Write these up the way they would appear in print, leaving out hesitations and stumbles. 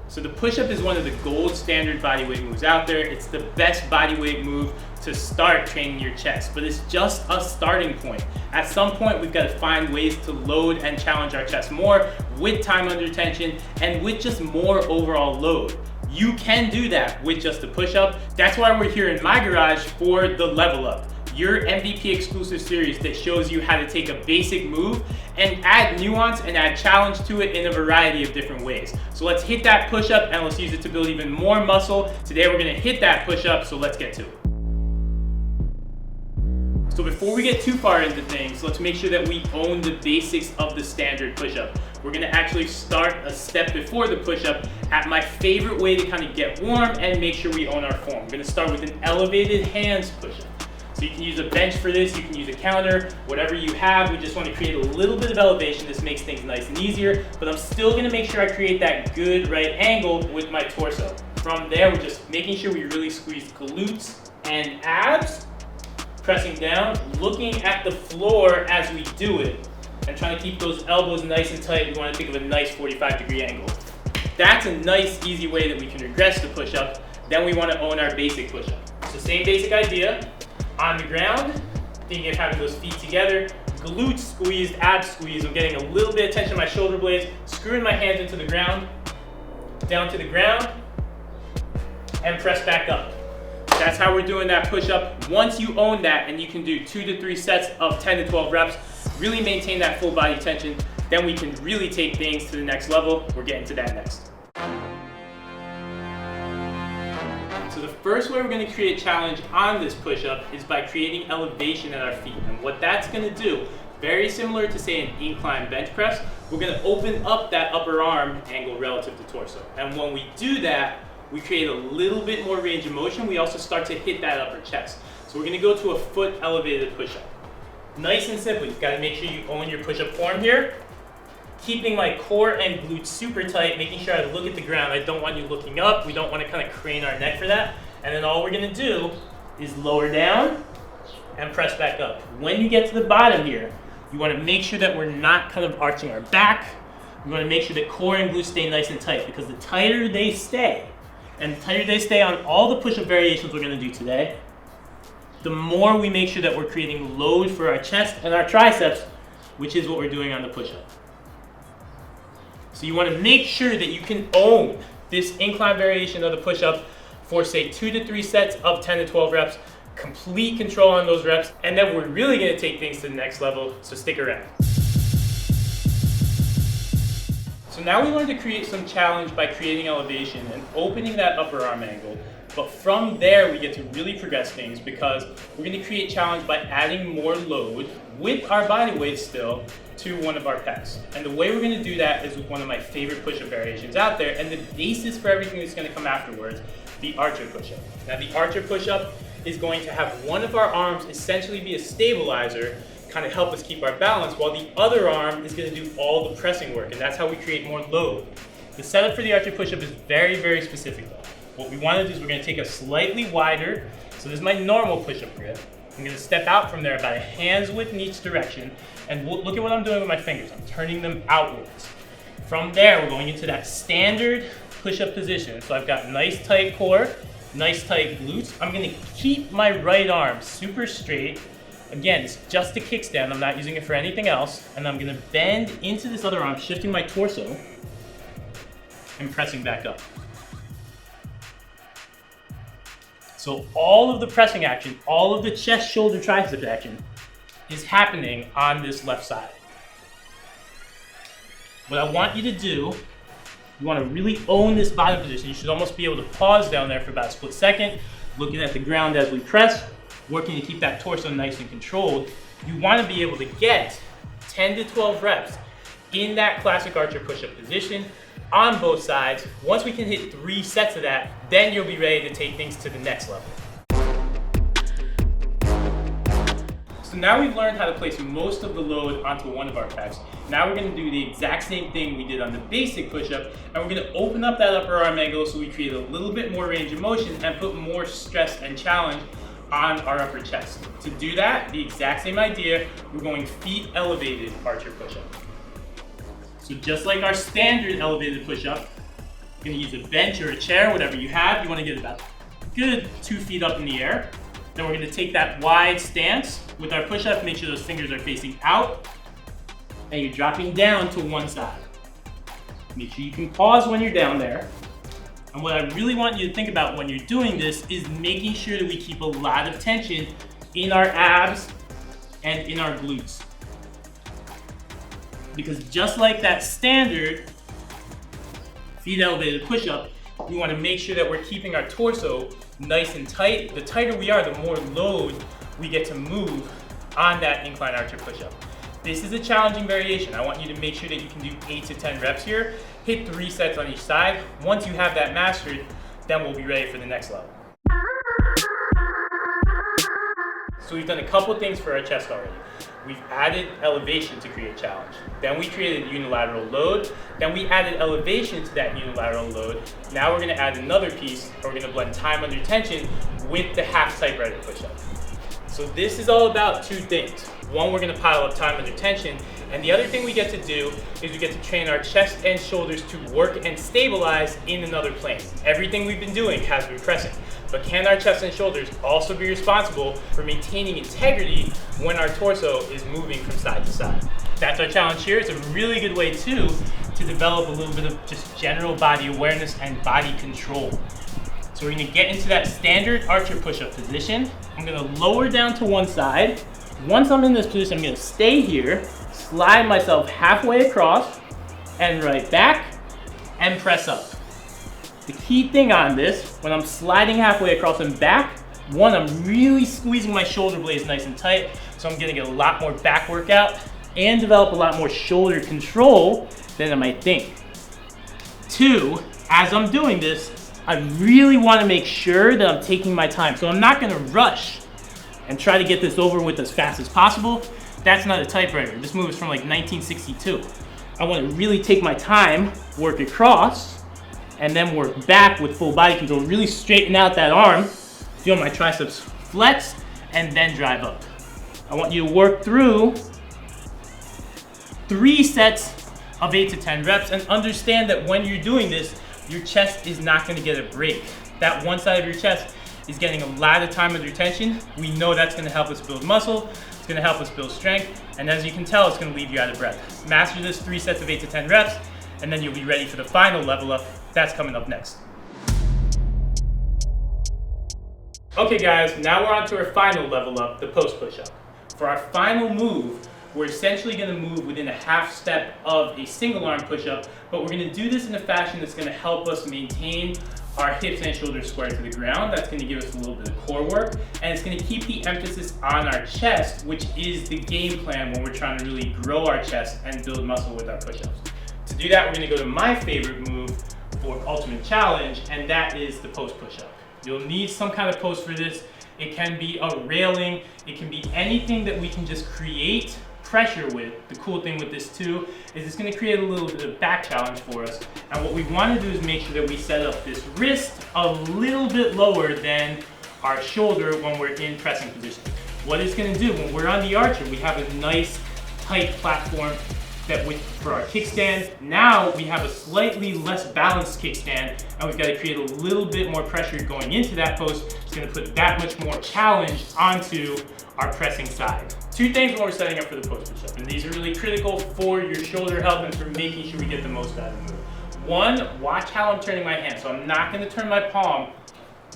So the push-up is one of the gold standard bodyweight moves out there. It's the best bodyweight move to start training your chest, but it's just a starting point. At some point, we've got to find ways to load and challenge our chest more with time under tension and with just more overall load. You can do that with just a push-up. That's why we're here in my garage for the Level Up, your MVP exclusive series that shows you how to take a basic move and add nuance and add challenge to it in a variety of different ways. So let's hit that push-up and let's use it to build even more muscle. Today we're gonna hit that push-up, so let's get to it. So before we get too far into things, let's make sure that we own the basics of the standard push-up. We're gonna actually start a step before the push-up at my favorite way to kind of get warm and make sure we own our form. We're gonna start with an elevated hands push-up. So you can use a bench for this, you can use a counter, whatever you have. We just want to create a little bit of elevation. This makes things nice and easier, but I'm still gonna make sure I create that good right angle with my torso. From there, we're just making sure we really squeeze glutes and abs, pressing down, looking at the floor as we do it, and trying to keep those elbows nice and tight. We want to think of a nice 45-degree angle. That's a nice, easy way that we can regress the push-up. Then we want to own our basic push-up. So same basic idea. On the ground, thinking of having those feet together, glutes squeezed, abs squeezed. I'm getting a little bit of tension in my shoulder blades, screwing my hands into the ground, down to the ground, and press back up. That's how we're doing that push-up. Once you own that and you can do 2 to 3 sets of 10 to 12 reps, really maintain that full body tension, then we can really take things to the next level. We're getting to that next. So the first way we're going to create challenge on this push-up is by creating elevation at our feet. And what that's going to do, very similar to say an incline bench press, we're going to open up that upper arm angle relative to torso. And when we do that, we create a little bit more range of motion. We also start to hit that upper chest. So we're going to go to a foot elevated push-up. Nice and simple. You've got to make sure you own your push-up form here. Keeping my core and glutes super tight, making sure I look at the ground. I don't want you looking up. We don't want to kind of crane our neck for that. And then all we're going to do is lower down and press back up. When you get to the bottom here, you want to make sure that we're not kind of arching our back. We want to make sure that core and glutes stay nice and tight, because the tighter they stay, and the tighter they stay on all the push-up variations we're going to do today, the more we make sure that we're creating load for our chest and our triceps, which is what we're doing on the push-up. So you want to make sure that you can own this incline variation of the push-up for say 2 to 3 sets of 10 to 12 reps, complete control on those reps, and then we're really going to take things to the next level, so stick around. So now we wanted to create some challenge by creating elevation and opening that upper arm angle, but from there we get to really progress things, because we're going to create challenge by adding more load with our body weight still to one of our pecs. And the way we're going to do that is with one of my favorite push-up variations out there, and the basis for everything that's going to come afterwards, the archer push-up. Now the archer push-up is going to have one of our arms essentially be a stabilizer, kind of help us keep our balance, while the other arm is going to do all the pressing work, and that's how we create more load. The setup for the archer push-up is very, very specific though. What we want to do is we're going to take a slightly wider, so this is my normal push-up grip. I'm going to step out from there about a hand's width in each direction, and look at what I'm doing with my fingers. I'm turning them outwards. From there, we're going into that standard push-up position. So I've got nice tight core, nice tight glutes. I'm going to keep my right arm super straight. Again, it's just a kickstand. I'm not using it for anything else. And I'm going to bend into this other arm, shifting my torso and pressing back up. So all of the pressing action, all of the chest, shoulder, tricep action is happening on this left side. What I want you to do, you want to really own this bottom position. You should almost be able to pause down there for about a split second, looking at the ground as we press, working to keep that torso nice and controlled. You want to be able to get 10 to 12 reps in that classic archer push-up position on both sides. Once we can hit 3 sets of that, then you'll be ready to take things to the next level. So now we've learned how to place most of the load onto one of our pecs. Now we're going to do the exact same thing we did on the basic push-up, and we're going to open up that upper arm angle so we create a little bit more range of motion and put more stress and challenge on our upper chest. To do that, the exact same idea, we're going feet elevated archer push-up. So just like our standard elevated push-up, You're gonna use a bench or a chair, whatever you have. You wanna get about good 2 feet up in the air. Then we're gonna take that wide stance with our push-up, make sure those fingers are facing out, and you're dropping down to one side. Make sure you can pause when you're down there. And what I really want you to think about when you're doing this is making sure that we keep a lot of tension in our abs and in our glutes. Because just like that standard feet elevated push-up, we want to make sure that we're keeping our torso nice and tight. The tighter we are, the more load we get to move on that incline archer push-up. This is a challenging variation. I want you to make sure that you can do 8 to 10 reps here. Hit 3 sets on each side. Once you have that mastered, then we'll be ready for the next level. So we've done a couple things for our chest already. We've added elevation to create challenge. Then we created unilateral load. Then we added elevation to that unilateral load. Now we're gonna add another piece, and we're gonna blend time under tension with the half typewriter push-up. So this is all about 2 things. One, we're gonna pile up time under tension, and the other thing we get to do is we get to train our chest and shoulders to work and stabilize in another plane. Everything we've been doing has been pressing, but can our chest and shoulders also be responsible for maintaining integrity when our torso is moving from side to side? That's our challenge here. It's a really good way too to develop a little bit of just general body awareness and body control. So we're gonna get into that standard archer push-up position. I'm gonna lower down to one side. Once I'm in this position, I'm gonna stay here, slide myself halfway across, and right back, and press up. The key thing on this, when I'm sliding halfway across and back, one, I'm really squeezing my shoulder blades nice and tight, so I'm gonna get a lot more back workout and develop a lot more shoulder control than I might think. 2, as I'm doing this, I really wanna make sure that I'm taking my time. So I'm not gonna rush and try to get this over with as fast as possible. That's not a typewriter. This move is from like 1962. I want to really take my time, work across, and then work back with full body control. Really straighten out that arm, feel my triceps flex, and then drive up. I want you to work through 3 sets of 8 to 10 reps, and understand that when you're doing this, your chest is not going to get a break. That one side of your chest is getting a lot of time under tension. We know that's gonna help us build muscle, it's gonna help us build strength, and as you can tell, it's gonna leave you out of breath. Master this 3 sets of 8 to 10 reps, and then you'll be ready for the final level up. That's coming up next. Okay guys, now we're on to our final level up, the post push-up. For our final move, we're essentially gonna move within a half step of a single arm push-up, but we're gonna do this in a fashion that's gonna help us maintain our hips and shoulders square to the ground. That's gonna give us a little bit of core work, and it's gonna keep the emphasis on our chest, which is the game plan when we're trying to really grow our chest and build muscle with our push-ups. To do that, we're gonna go to my favorite move for ultimate challenge, and that is the post push-up. You'll need some kind of post for this. It can be a railing, it can be anything that we can just create pressure with. The cool thing with this too is it's going to create a little bit of back challenge for us, and what we want to do is make sure that we set up this wrist a little bit lower than our shoulder when we're in pressing position. What it's going to do, when we're on the archer, we have a nice tight platform that for our kickstand. Now we have a slightly less balanced kickstand, and we've got to create a little bit more pressure going into that post. It's going to put that much more challenge onto our pressing side. 2 things when we're setting up for the post push-up, and these are really critical for your shoulder health and for making sure we get the most out of the move. 1, watch how I'm turning my hand. So I'm not going to turn my palm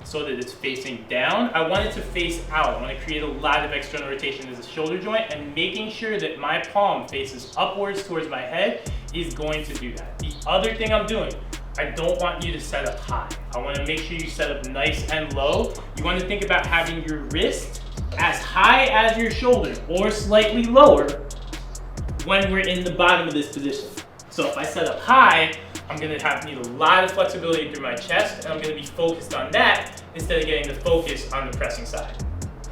so that it's facing down. I want it to face out. I want to create a lot of external rotation as a shoulder joint, and making sure that my palm faces upwards towards my head is going to do that. The other thing I'm doing, I don't want you to set up high. I want to make sure you set up nice and low. You want to think about having your wrist as high as your shoulder or slightly lower when we're in the bottom of this position. So if I set up high, I'm gonna need a lot of flexibility through my chest, and I'm gonna be focused on that instead of getting the focus on the pressing side.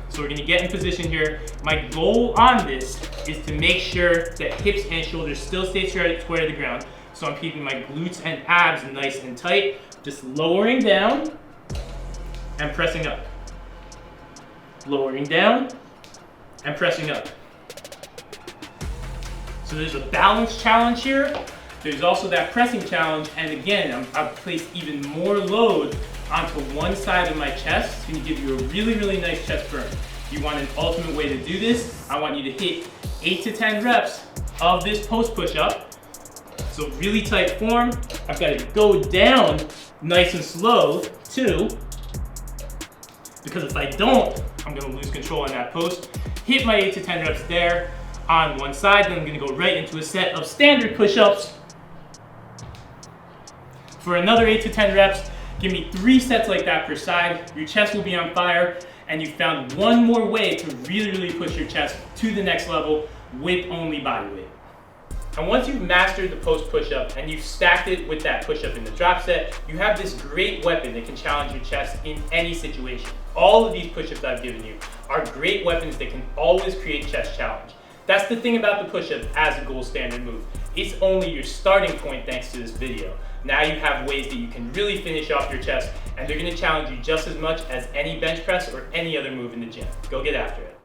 So we're gonna get in position here. My goal on this is to make sure that hips and shoulders still stay square to the ground. So I'm keeping my glutes and abs nice and tight, just lowering down and pressing up. Lowering down and pressing up. So there's a balance challenge here. There's also that pressing challenge, and again, I've placed even more load onto one side of my chest. It's gonna give you a really, really nice chest burn. If you want an ultimate way to do this, I want you to hit 8 to 10 reps of this post push-up. So really tight form. I've got to go down nice and slow too, because if I don't, I'm gonna lose control on that post. Hit my 8 to 10 reps there on one side, then I'm gonna go right into a set of standard push-ups. For another 8 to 10 reps, give me 3 sets like that per side. Your chest will be on fire, and you found one more way to really, really push your chest to the next level with only body weight. And once you've mastered the post push-up and you've stacked it with that push-up in the drop set, you have this great weapon that can challenge your chest in any situation. All of these push-ups I've given you are great weapons that can always create chest challenge. That's the thing about the push-up as a gold standard move. It's only your starting point thanks to this video. Now you have ways that you can really finish off your chest, and they're gonna challenge you just as much as any bench press or any other move in the gym. Go get after it.